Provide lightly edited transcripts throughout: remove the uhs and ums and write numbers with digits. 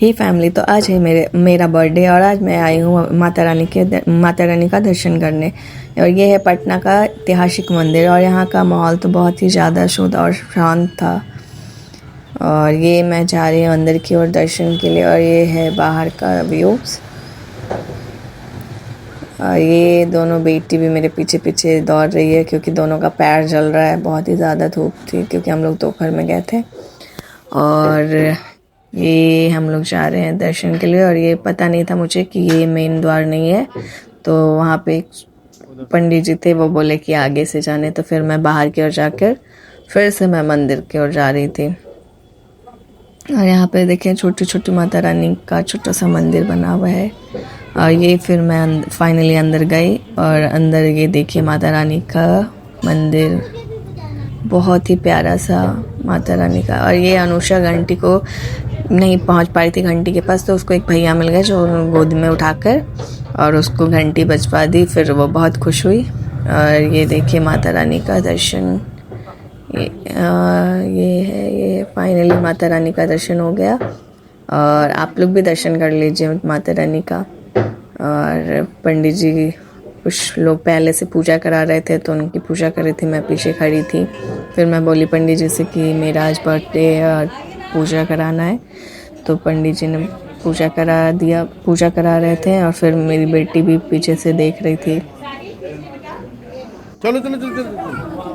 ही family, तो आज है मेरा बर्थडे और आज मैं आई हूँ माता रानी का दर्शन करने। और ये है पटना का ऐतिहासिक मंदिर और यहाँ का माहौल तो बहुत ही ज़्यादा शुद्ध और शांत था। और ये मैं जा रही हूँ अंदर की ओर दर्शन के लिए और ये है बाहर का व्यूज़। और ये दोनों बेटी भी मेरे पीछे पीछे दौड़ रही है क्योंकि दोनों का पैर जल रहा है, बहुत ही ज़्यादा धूप थी क्योंकि हम लोग दोपहर में गए थे। और ये हम लोग जा रहे हैं दर्शन के लिए और ये पता नहीं था मुझे कि ये मेन द्वार नहीं है, तो वहाँ पे एक पंडित जी थे, वो बोले कि आगे से जाने, तो फिर मैं बाहर की ओर जाकर फिर से मैं मंदिर की ओर जा रही थी। और यहाँ पे देखें छोटी छोटी माता रानी का छोटा सा मंदिर बना हुआ है। और ये फिर मैं फाइनली अंदर गई और अंदर ये देखिए माता रानी का मंदिर, बहुत ही प्यारा सा माता रानी का। और ये अनुषा घंटी को नहीं पहुंच पाई थी घंटी के पास, तो उसको एक भैया मिल गए जो गोद में उठाकर और उसको घंटी बजवा दी, फिर वो बहुत खुश हुई। और ये देखिए माता रानी का दर्शन, ये फाइनली माता रानी का दर्शन हो गया। और आप लोग भी दर्शन कर लीजिए माता रानी का। और पंडित जी कुछ लोग पहले से पूजा करा रहे थे तो उनकी पूजा कर रही थी, मैं पीछे खड़ी थी। फिर मैं बोली पंडित जी से कि मेरा आज बर्थडे है और पूजा कराना है, तो पंडित जी ने पूजा करा रहे थे। और फिर मेरी बेटी भी पीछे से देख रही थी। चलो।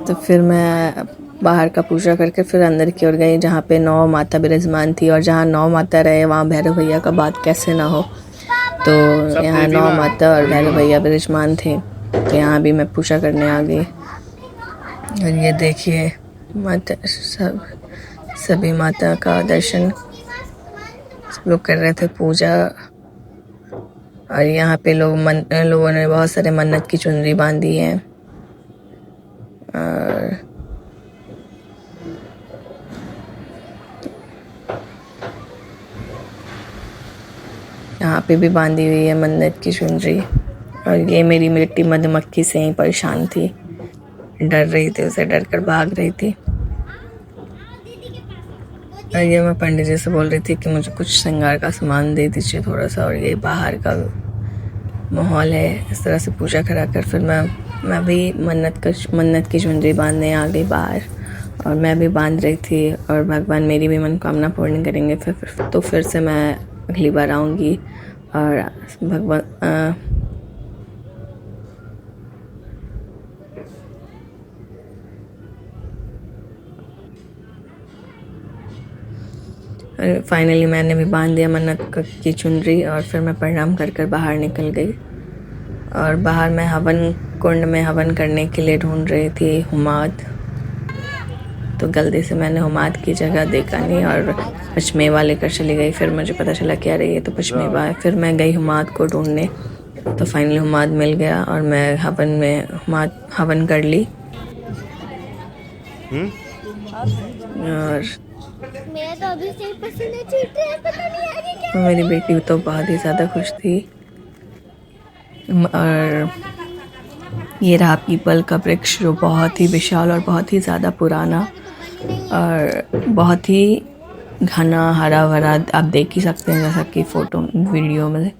तो फिर मैं बाहर का पूजा करके फिर अंदर की ओर गई जहाँ पे 9 माता विराजमान थी। और जहाँ 9 माता रहे वहाँ भैरव भैया का बात कैसे ना हो, तो यहाँ 9 माता और भैरव भैया विराजमान थे, तो यहाँ भी मैं पूजा करने आ गई। और ये देखिए माता सभी माता का दर्शन सब लोग कर रहे थे पूजा। और यहाँ पे लोगों ने बहुत सारे मन्नत की चुनरी बांधी है। और यहाँ पे भी बांधी हुई है मन्नत की चुनरी। और ये मेरी बेटी मधुमक्खी से ही परेशान थी, डर रही थी, उसे डर कर भाग रही थी। और ये मैं पंडित जी से बोल रही थी कि मुझे कुछ श्रृंगार का सामान दे दीजिए थोड़ा सा। और ये बाहर का माहौल है, इस तरह से पूजा करा कर फिर मैं भी मन्नत की चुनरी बांधने आ गई बाहर। और मैं भी बांध रही थी और भगवान मेरी भी मनोकामना पूर्ण करेंगे। फिर से मैं अगली बार आऊँगी। और भगवान फाइनली मैंने भी बांध दिया मन्नत की चुनरी। और फिर मैं प्रणाम कर बाहर निकल गई। और बाहर मैं हवन कुंड में हवन करने के लिए ढूंढ रही थी हुमाद, तो गलती से मैंने हुमाद की जगह देखा नहीं और पचमेवा लेकर चली गई। फिर मुझे पता चला कि अरे ये तो पचमेवा है। फिर मैं गई हुमाद को ढूंढने, तो फाइनली हुमाद मिल गया और मैं हवन कर ली। और मेरी बेटी तो बहुत ही ज़्यादा खुश थी। और ये रहा पीपल का वृक्ष जो बहुत ही विशाल और बहुत ही ज़्यादा पुराना और बहुत ही घना हरा भरा, आप देख ही सकते हैं जैसा कि फ़ोटो वीडियो में।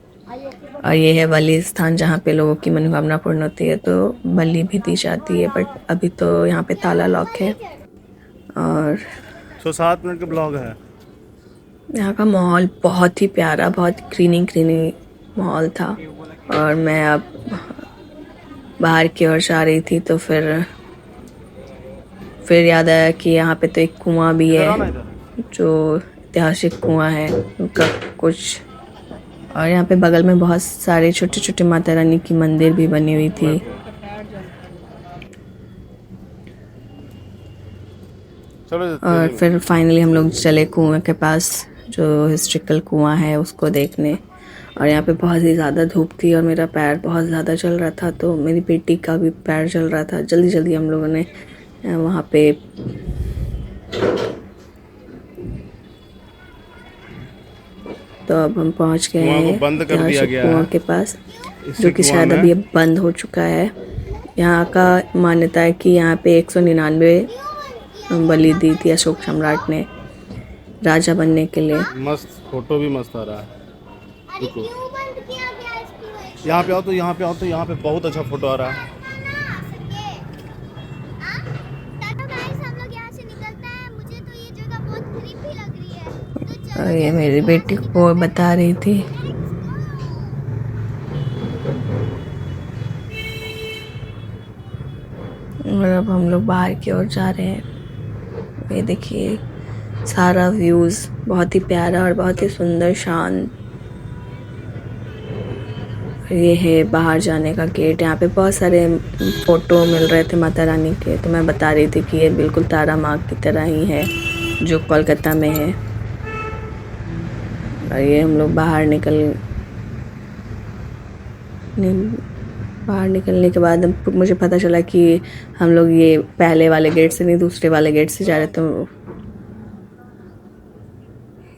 और ये है बलि स्थान जहाँ पे लोगों की मनोकामना पूर्ण होती है, तो बलि भी दी जाती है, बट अभी तो यहाँ पे ताला लॉक है। और 7 मिनट का ब्लॉग है। यहाँ का माहौल बहुत ही प्यारा, बहुत ग्रीनी माहौल था। और मैं अब बाहर की ओर जा रही थी, तो फिर याद आया कि यहाँ पे तो एक कुआं भी है जो ऐतिहासिक कुआं है उनका कुछ। और यहाँ पे बगल में बहुत सारे छोटे छोटे माता रानी की मंदिर भी बनी हुई थी। और फिर फाइनली हम लोग चले कुएं के पास, जो हिस्ट्रिकल कुआं है उसको देखने। और यहाँ पे बहुत ही ज़्यादा धूप थी और मेरा पैर बहुत ज़्यादा जल रहा था, तो मेरी बेटी का भी पैर जल रहा था। जल्दी हम लोगों ने वहाँ पे तो अब हम पहुँच गए हैं कुआं के पास, जो कि शायद अभी अब बंद हो चुका है। यहाँ का मान्यता है कि यहाँ पे 199 बलि दी थी अशोक सम्राट ने। राजा बनने के लिए। मस्त फोटो भी मस्त आ रहा है। अरे क्यों बंद किया गया इसकी वजह से? यहाँ पे आओ तो यहाँ पे आओ तो यहाँ पे बहुत अच्छा फोटो आ रहा है। टाटा गाइस, हम लोग यहाँ से निकलते हैं। मुझे तो ये जगह बहुत creepy लग रही है, तो चलो और ये मेरी बेटी को बता रही थी। और अब हम लोग बाहर की ओर जा रहे हैं। ये देखिए सारा व्यूज़ बहुत ही प्यारा और बहुत ही सुंदर शांत। ये है बाहर जाने का गेट। यहाँ पे बहुत सारे फ़ोटो मिल रहे थे माता रानी के, तो मैं बता रही थी कि ये बिल्कुल तारा माँ की तरह ही है जो कोलकाता में है। और ये हम लोग बाहर निकलने के बाद मुझे पता चला कि हम लोग ये पहले वाले गेट से नहीं दूसरे वाले गेट से जा रहे थे।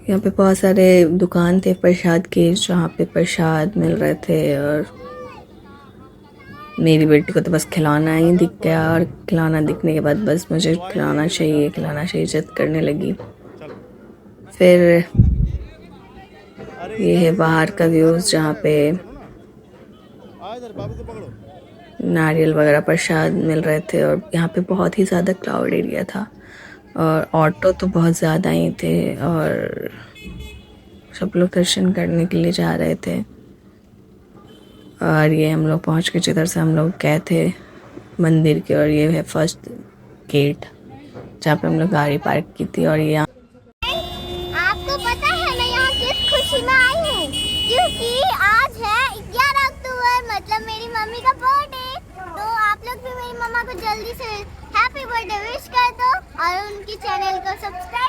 यहाँ पे बहुत सारे दुकान थे प्रसाद के, जहाँ पे प्रसाद मिल रहे थे। और मेरी बेटी को तो बस खिलौना ही दिख गया, और खिलौना दिखने के बाद बस मुझे खिलौना चाहिए जिद करने लगी। फिर ये है बाहर का व्यूज़, जहाँ पे इधर बाबू को पकड़ो। नारियल वगैरह प्रसाद मिल रहे थे। और यहाँ पे बहुत ही ज़्यादा क्राउड एरिया था, और ऑटो तो बहुत ज़्यादा ही थे, और सब लोग दर्शन करने के लिए जा रहे थे। और ये हम लोग पहुँच के जिधर से हम लोग गए थे मंदिर के, और ये है फर्स्ट गेट जहाँ पे हम लोग गाड़ी पार्क की थी। और ये आपको पता है मैं यहाँ किस खुशी में आई हूँ? क्योंकि आज है 11 अक्टूबर, मतलब मेरी मम्मी का बर्थडे। तो आप लोग भी मेरी मम्मा को जल्दी से हैप्पी बर्थडे विश कर दो और उनकी चैनल को सब्सक्राइब